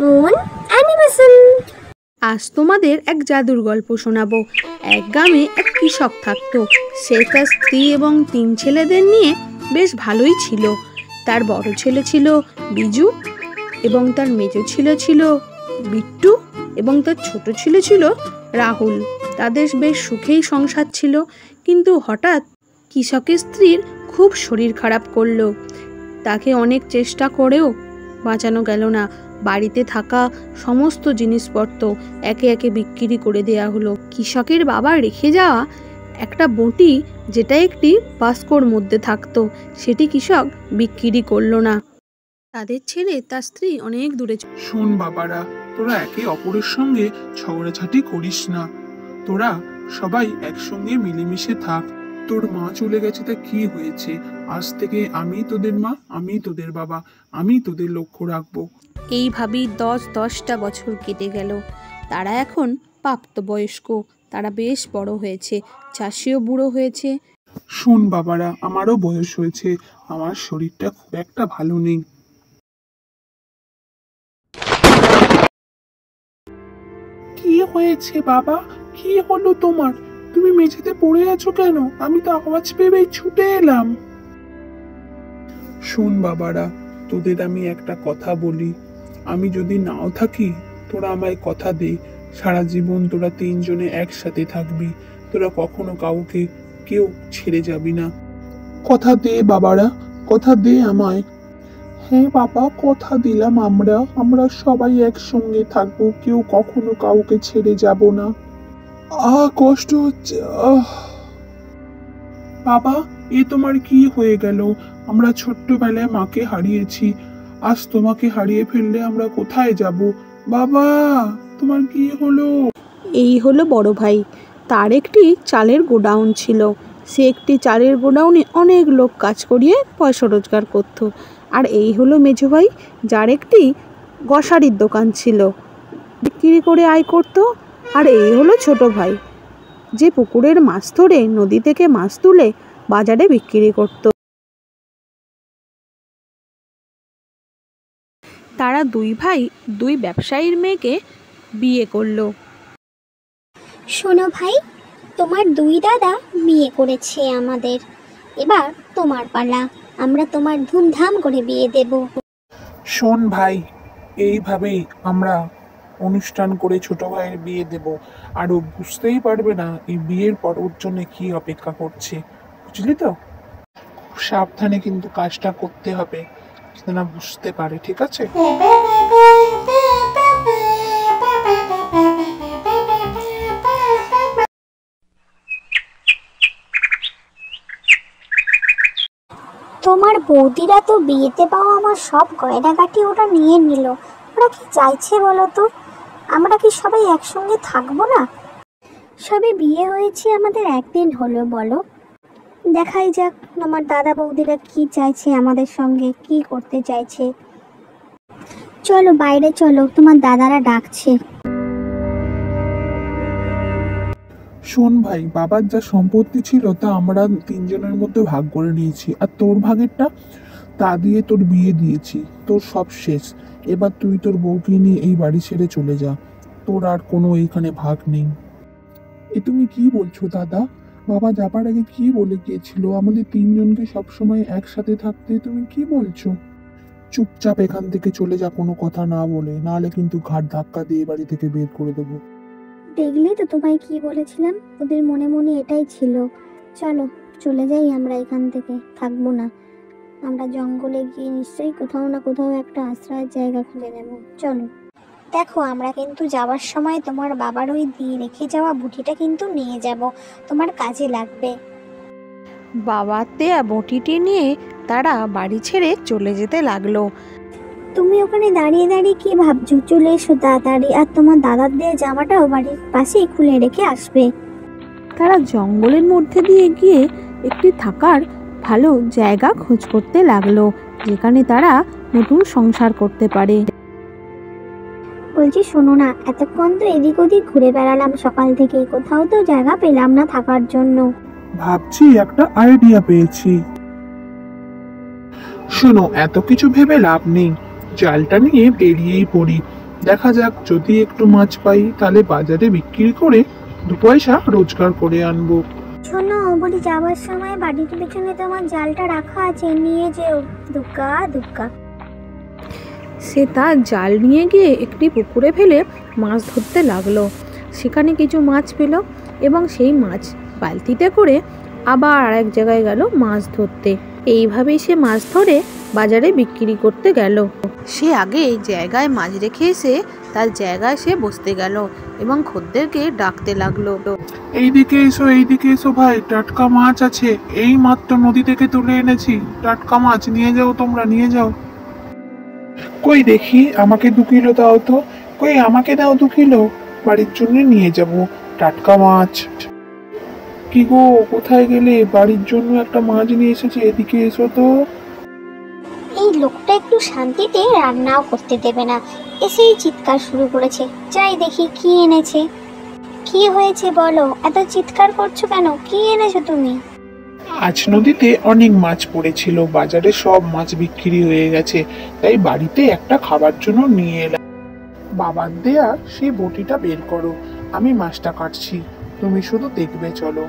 Moon animation. আজ তোমাদের এক জাদুর গল্প শোনাবো। এক গ্রামে এক কৃষক থাকতো। সে তার স্ত্রী এবং 3 ছেলেদের নিয়ে বেশ ভালোই ছিল। তার বড় ছেলে ছিল বিজু, এবং তার মেজ ছেলে ছিল বিট্টু, এবং তার ছোট ছেলে ছিল রাহুল। তাদের বেশ সুখেই সংসার ছিল। কিন্তু হঠাৎ কৃষকের স্ত্রীর খুব শরীর খারাপ করলো। তাকে অনেক চেষ্টা করেও বাঁচানো গেল না। বাড়িতে থাকা সমস্ত জিনিসপত্র একে একে বিক্রি করে দেয়া হলো। কৃষকের বাবা রেখে যাওয়া একটা বঁটি, যেটা একটি বাস্কর মধ্যে থাকতো, সেটি কৃষক বিক্রি করলো না। তাদের ছেড়ে তার স্ত্রী অনেক দূরে। শোন বাবারা, তোরা একে অপরের সঙ্গে ঝগড়াঝাটি করিস না। তোরা সবাই একসঙ্গে মিলেমিশে থাক। তোর মা চলে গেছে, তা কি হয়েছে? আজ থেকে আমি তোদের মা, আমি তোদের বাবা, আমি তোদের লক্ষ্য রাখবো। এইভাবেই 10-10টা বছর কেটে গেল। তারা এখন প্রাপ্তবয়স্ক। তারা বেশ বড় হয়েছে। চাষিও বুড়ো হয়েছে। শোন বাবারা, আমারও বয়স হয়েছে, আমার শরীরটা খুব একটা ভালো নেই। কি হয়েছে বাবা? কি হলো তোমার? তুমি মেঝেতে পড়ে আছো কেন? আমি তো আওয়াজ পেয়েই ছুটে এলাম। শোন বাবারা, তোদের আমি একটা কথা বলি। আমি যদি নাও থাকি, তোরা আমায় কথা দে, সারা জীবন তোরা 3 জনে একসাথে থাকবি। তোরা কখনো কাউকে কেউ ছেড়ে যাবি না। কথা দে বাবারা, কথা দে আমায়। হ্যাঁ বাবা, কথা দিলাম। আমরা সবাই একসঙ্গে থাকবো, কেউ কখনো কাউকে ছেড়ে যাব না। কষ্ট হচ্ছে। বাবা, এ তোমার কি হয়ে গেল? আমরা ছোট্টবেলায় মাকে হারিয়েছি, আজ তোমাকে হারিয়ে ফেললে আমরা কোথায় যাব? বাবা, তোমার কি হলো? এই হলো বড় ভাই। তার একটি চালের গোডাউন ছিল। সে একটি চালের গোডাউনে অনেক লোক কাজ করিয়ে পয়সা রোজগার করত। আর এই হলো মেজো ভাই, যার একটি গ্রসারির দোকান ছিল, বিক্রি করে আয় করত। আর এই হলো ছোট ভাই, যে পুকুরের মাছ ধরে নদী থেকে মাছ তুলে বাজারে বিক্রি করত। তারা 2 ভাই 2 ব্যবসায়ীর মেয়েকে বিয়ে করলো। শোনো ভাই, তোমার 2 দাদা বিয়ে করেছে আমাদের। এবার তোমার পালা। আমরা তোমার ধুমধাম করে বিয়ে দেব। শোন ভাই, এইভাবেই আমরা অনুষ্ঠান করে ছোট ভাইয়ের বিয়ে দেব। আর ও বুঝতেই পারবে না এই বিয়ের পর ওর জন্য কি অপেক্ষা করছে। বুঝলি তো? খুব সাবধানে কিন্তু কাজটা করতে হবে, যাতে না বুঝতে পারে। ঠিক আছে? তোমার বৌদিরা তো বিয়েতে পাওয়া আমার সব গয়নাগাটি ওরা নিয়ে নিল। ওরা কি চাইছে বলো তো? আমরা কি সবাই একসঙ্গে থাকবো না? সবে বিয়ে হয়েছে আমাদের 1 দিন হলো, বলো। দেখাই যাক তোমার দাদা বৌদিরা কি চাইছে, আমাদের সঙ্গে কি করতে চাইছে। চলো বাইরে চলো, তোমার দাদারা ডাকছে। শোন ভাই, বাবার যা সম্পত্তি ছিল তা আমরা 3 জনের মধ্যে ভাগ করে নিয়েছি, আর তোর ভাগেরটা তা দিয়ে তোর বিয়ে দিয়েছি। তোর সব শেষ। এবার তুই তোর বউকে নিয়ে এই বাড়ি ছেড়ে চলে যা। তোর আর কোনো এইখানে ভাগ নেই। এ তুমি কি বলছো দাদা? বাবা যাবার আগে কি বলে গিয়েছিল? আমাদের 3 জনকে সবসময় একসাথে থাকতে। তুমি কি বলছো? চুপচাপ এখান থেকে চলে যা, কোনো কথা না বলে, নাহলে কিন্তু ঘাট ধাক্কা দিয়ে বাড়ি থেকে বের করে দেবো। দেখলে তো তোমায় কি বলেছিলাম, ওদের মনে মনে এটাই ছিল। চলো চলে যাই আমরা এখান থেকে, থাকবো না। আমরা জঙ্গলে গিয়ে নিশ্চয়ই কোথাও না কোথাও একটা আশ্রয়ের জায়গা খুঁজে নেব। চলো। দেখো, আমরা কিন্তু যাওয়ার সময় তোমার বাবার ওই দিয়ে রেখে যাওয়া বুটিটা কিন্তু নিয়ে যাব, তোমার কাজে লাগবে। বাবার দেয়া বটিটি নিয়ে তারা বাড়ি ছেড়ে চলে যেতে লাগলো। তুমি ওখানে দাঁড়িয়ে দাঁড়িয়ে কি ভাবছো? চলে এসো তাড়াতাড়ি, আর তোমার দাদার দেয়া জামাটাও বাড়ির পাশেই খুলে রেখে আসবে। তারা জঙ্গলের মধ্যে দিয়ে গিয়ে একটি থাকার ভালো জায়গা খোঁজ করতে লাগলো, যেখানে তারা নতুন সংসার করতে পারে। বলছি শোনো না, এতক্ষণ তো এদিক ওদিক ঘুরে বেড়ালাম সকাল থেকে, কোথাও তো জায়গা পেলাম না থাকার জন্য। ভাবছি একটা আইডিয়া পেয়েছি। শোনো, এত কিছু ভেবে লাভ নেই, জালটা নিয়ে বেরিয়েই পড়ি। দেখা যাক, যদি একটু মাছ পাই তাহলে বাজারে বিক্রি করে 2 পয়সা রোজগার করে আনবো। শোনো, বলি যাওয়ার সময় বাড়ির পেছনে তোমার জালটা রাখা আছে, নিয়ে যেও। দুগ্গা দুগ্গা। সে তার জাল নিয়ে গিয়ে একটি পুকুরে ফেলে মাছ ধরতে লাগলো। সেখানে কিছু মাছ পেল এবং সেই মাছ বালতিতে করে আবার আরেক জায়গায় গেল মাছ ধরতে। এইভাবেই সে মাছ ধরে বাজারে বিক্রি করতে গেল। সে আগে জায়গায় মাছ রেখে এসে তার জায়গায় সে বসতে গেল এবং খদ্দেরকে ডাকতে লাগলো। এইদিকে এসো, এইদিকে এসো ভাই, টাটকা মাছ আছে, এই মাত্র নদী থেকে তুলে এনেছি, টাটকা মাছ নিয়ে যাও, তোমরা নিয়ে যাও। কই দেখি, আমাকে 2 কিলো দাও তো। কই, আমাকে দাও 2 কিলো, বাড়ির জন্য নিয়ে যাব টাটকা মাছ। কি গো, কোথায় গেলে? বাড়ির জন্য একটা মাছ নিয়ে এসেছি, এদিকে এসো তো। এই লোকটা একটু শান্তিতে রান্নাও করতে দেবে না, এসেই চিৎকার শুরু করেছে। যাই দেখি কি এনেছে। কি হয়েছে বলো, এত চিৎকার করছো কেন? কি এনেছো তুমি? আজ নদীতে অনেক মাছ পড়েছিল, বাজারে সব মাছ বিক্রি হয়ে গেছে, তাই বাড়িতে একটা খাবার জন্য নিয়ে এলাম। বাবার দেয়া সেই বটিটা বের করো, আমি মাছটা কাটছি, তুমি শুধু দেখবে চলো,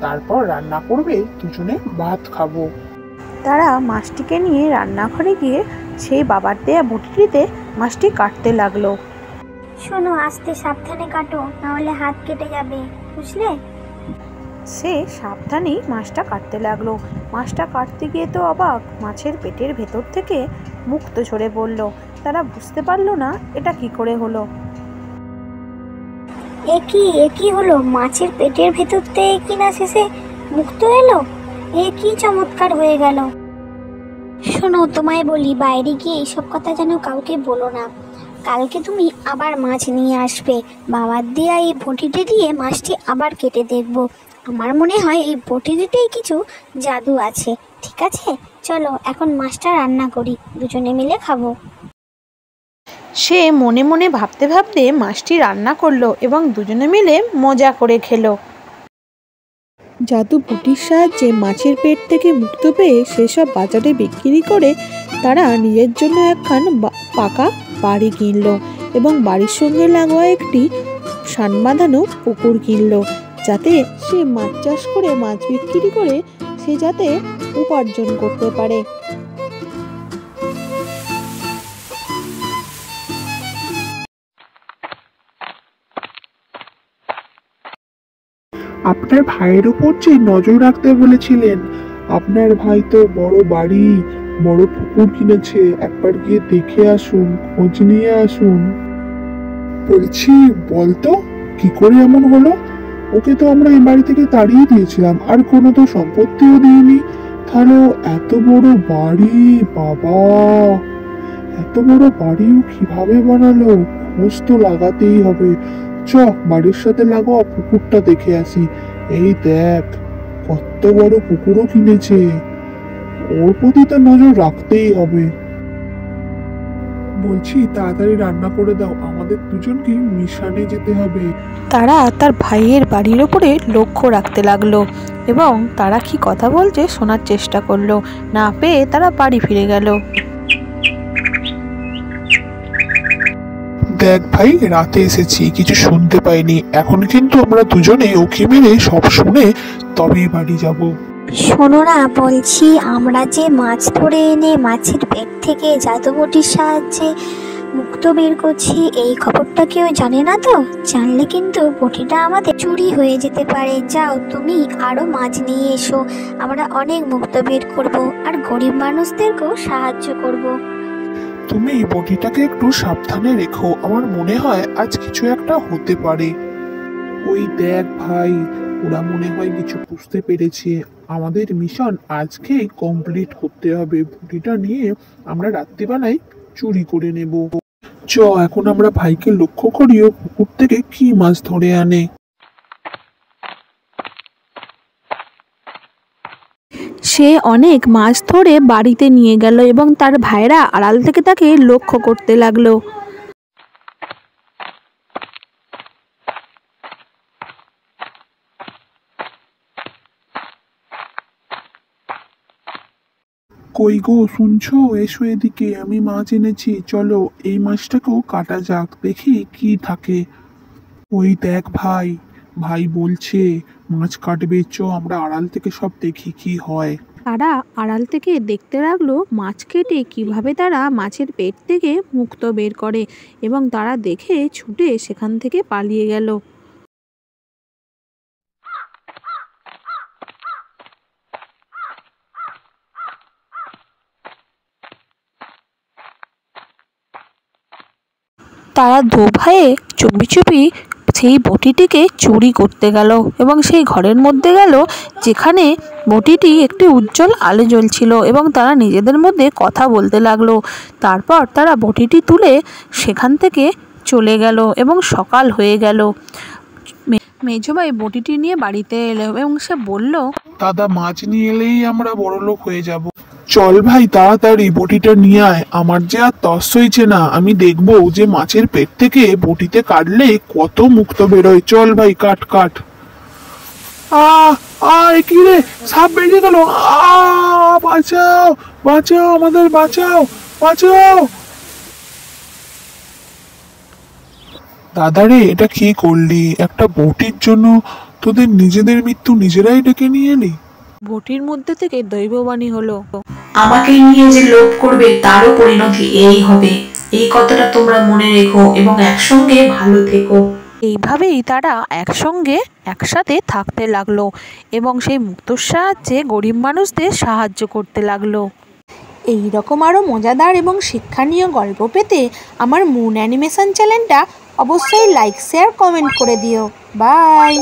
তারপর রান্না করবে, দুজনে ভাত খাবো। তারা মাছটিকে নিয়ে রান্নাঘরে গিয়ে সেই বাবার দেয়া বটিটিতে মাছটি কাটতে লাগলো। শোনো, আস্তে সাবধানে কাটো, নাহলে হাত কেটে যাবে, বুঝলে? সে সাবধানেই মাছটা কাটতে লাগলো। মাছটা কাটতে গিয়ে তো অবাক, মাছের পেটের ভেতর থেকে মুক্তো ঝরে পড়ল। তারা বুঝতে পারলো না এটা কি করে হলো। এ কি হলো? মাছের পেটের ভেতর থেকে কিনা শেষে মুক্ত এলো? এ কি চমৎকার হয়ে গেল! শোনো, তোমায় বলি, বাইরে গিয়ে এইসব কথা যেন কাউকে বলো না। কালকে তুমি আবার মাছ নিয়ে আসবে, বাবার দেয়া এই বটিতে দিয়ে মাছটি আবার কেটে দেখব। আমার মনে হয় এই বটিতেই কিছু জাদু আছে। ঠিক আছে, চলো এখন মাছটা রান্না করি, দুজনে মিলে খাবো। সে মনে মনে ভাবতে ভাবতে মাছটি রান্না করলো এবং দুজনে মিলে মজা করে খেলো। জাদু বুটির সাহায্যে মাছের পেট থেকে মুক্ত পেয়ে সেসব বাজারে বিক্রি করে তারা নিজের জন্য একখান পাকা বাড়ি কিনলো এবং বাড়ির সঙ্গে লাগোয়া একটি সান বাঁধানো পুকুর কিনলো, যাতে সে মাছ চাষ করে মাছ বিক্রি করে সে যাতে উপার্জন করতে পারে। আপনার ভাইয়ের উপর যে নজর রাখতে বলেছিলেন, আপনার ভাই তো বড় বাড়ি, বড় পুকুর কিনেছে, একবার গিয়ে দেখে আসুন, খোঁজ নিয়ে আসুন। বলছি, বলতো কি করে এমন হলো? ওকে তো আমরা এই বাড়ি থেকে তাড়িয়ে দিয়েছিলাম, আর কোনো তো সম্পত্তিও দিইনি, তাহলে এত বড় বাড়ি, বাবা, এত বড় বাড়িও কিভাবে বানালো? খোঁজ তো লাগাতেই হবে। চ, বাড়ির সাথে লাগোয়া পুকুরটা দেখে আসি। এই দেখ, কত বড় পুকুরও কিনেছে, ওর প্রতি তো নজর রাখতেই হবে। বলছি, তাড়াতাড়ি রান্না করে দাও, আমাদের দুজনকে মিশনে যেতে হবে। তারা তার ভাইয়ের বাড়ির ওপরে লক্ষ্য রাখতে লাগলো এবং তারা কি কথা বলছে শোনার চেষ্টা করলো। না পেয়ে তারা বাড়ি ফিরে গেল। দেখ ভাই, রাতে এসেছি, কিছু শুনতে পাইনি, এখন কিন্তু আমরা দুজনে উকি মেরে সব শুনে তবেই বাড়ি যাব। শোনো না, বলছি, আমরা যে মাছ ধরে এনে মাছের পেট থেকে জাদুবটির সাহায্যে মুক্তো বের করছি, এই খবরটা কেউ জানে না তো? জানলে কিন্তু বটিটা আমাদের চুরি হয়ে যেতে পারে। যাও, তুমি আরো মাছ নিয়ে এসো, আমরা অনেক মুক্তো বের করব আর গরিব মানুষদেরকেও সাহায্য করব। তুমি বটিটাকে একটু সাবধানে রেখো, আমার মনে হয় আজ কিছু একটা হতে পারে। ওই দেখ ভাই, ওরা মনে হয় কিছু বুঝতে পেরেছে, আমাদের মিশন আজকে কমপ্লিট করতে হবে। বটিটা নিয়ে আমরা রাত্রিবেলায় চুরি করে নেব। চ, এখন আমরা ভাইকে লক্ষ্য করিও পুকুর থেকে কি মাছ ধরে আনে। সে অনেক মাছ ধরে বাড়িতে নিয়ে গেল এবং তার ভাইরা আড়াল থেকে তাকে লক্ষ্য করতে লাগলো। কই গো, শুনছো? এসো এদিকে, আমি মাছ এনেছি, চলো এই মাছটাকেও কাটা যাক, দেখি কি থাকে। ওই দেখ ভাই, ভাই বলছে মাছ কাটবে, আমরা আড়াল থেকে সব দেখি কি হয়। তারা আড়াল থেকে দেখতে লাগলো মাছ কেটে কিভাবে তারা মাছের পেট থেকে মুক্তো বের করে, এবং তারা দেখে ছুটে সেখান থেকে পালিয়ে গেল। তারা দু ভাইয়ে চুপি চুপি সেই বটিটিকে চুরি করতে গেল এবং সেই ঘরের মধ্যে গেল যেখানে বটিটি একটি উজ্জ্বল আলো জ্বলছিল, এবং তারা নিজেদের মধ্যে কথা বলতে লাগলো। তারপর তারা বটিটি তুলে সেখান থেকে চলে গেল এবং সকাল হয়ে গেল। মেজভাই বটিটি নিয়ে বাড়িতে এলো এবং সে বলল, দাদা, মাছ নিয়ে এলেই আমরা বড়লোক হয়ে যাব। চল ভাই, তাড়াতাড়ি বটিটা নিয়ে আয়, আমার যে আর তস হয়েছে না, আমি দেখবো যে মাছের পেট থেকে বটিতে কাটলে কত মুক্ত বেরোয়। চল ভাই, কাট কাট। কি রে, সাপ বেরিয়ে গেল! বাঁচাও বাঁচাও, আমাদের বাঁচাও বাঁচাও! দাদা রে, এটা কি করলি? একটা বটির জন্য তোদের নিজেদের মৃত্যু নিজেরাই ডেকে নিয়ে এলি। বটির মধ্যে থেকে দৈববাণী হলো, আমাকে নিয়ে যে লোভ করবে তারও পরিণতি এই হবে। এই কথাটা তোমরা মনে রেখো এবং একসঙ্গে ভালো থেকো। এইভাবেই তারা একসঙ্গে একসাথে থাকতে লাগলো এবং সেই মুক্তোর সাহায্যে গরিব মানুষদের সাহায্য করতে লাগলো। এই রকম আরও মজাদার এবং শিক্ষণীয় গল্প পেতে আমার মুন অ্যানিমেশন চ্যানেলটা অবশ্যই লাইক, শেয়ার, কমেন্ট করে দিও। বাই।